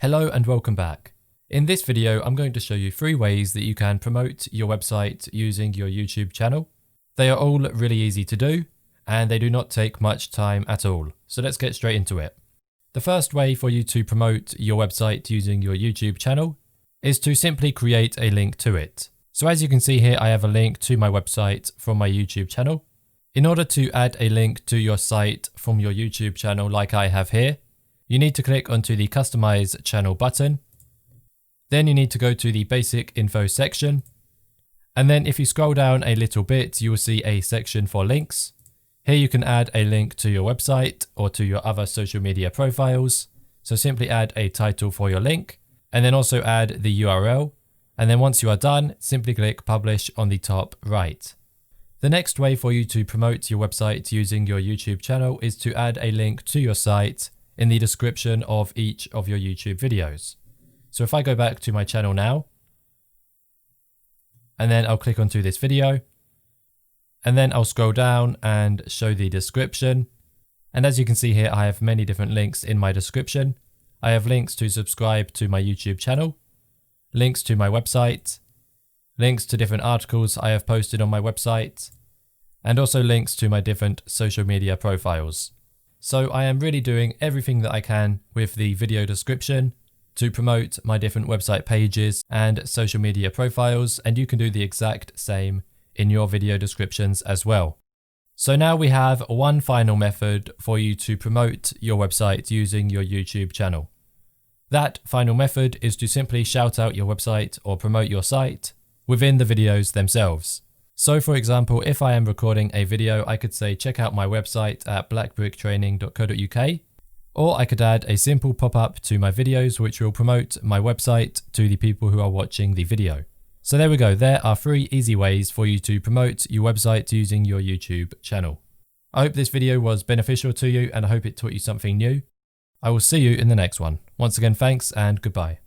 Hello and welcome back. In this video, I'm going to show you 3 ways that you can promote your website using your YouTube channel. They are all really easy to do and they do not take much time at all. So let's get straight into it. The first way for you to promote your website using your YouTube channel is to simply create a link to it. So as you can see here, I have a link to my website from my YouTube channel. In order to add a link to your site from your YouTube channel like I have here, you need to click onto the Customize Channel button. Then you need to go to the Basic Info section. And then if you scroll down a little bit, you will see a section for links. Here you can add a link to your website or to your other social media profiles. So simply add a title for your link and then also add the URL. And then once you are done, simply click Publish on the top right. The next way for you to promote your website using your YouTube channel is to add a link to your site in the description of each of your YouTube videos. So if I go back to my channel now, and then I'll click onto this video, and then I'll scroll down and show the description. And as you can see here, I have many different links in my description. I have links to subscribe to my YouTube channel, links to my website, links to different articles I have posted on my website, and also links to my different social media profiles. So I am really doing everything that I can with the video description to promote my different website pages and social media profiles, and you can do the exact same in your video descriptions as well. So now we have one final method for you to promote your website using your YouTube channel. That final method is to simply shout out your website or promote your site within the videos themselves. So for example, if I am recording a video, I could say check out my website at blackbricktraining.co.uk, or I could add a simple pop-up to my videos which will promote my website to the people who are watching the video. So there we go, there are 3 easy ways for you to promote your website using your YouTube channel. I hope this video was beneficial to you and I hope it taught you something new. I will see you in the next one. Once again, thanks and goodbye.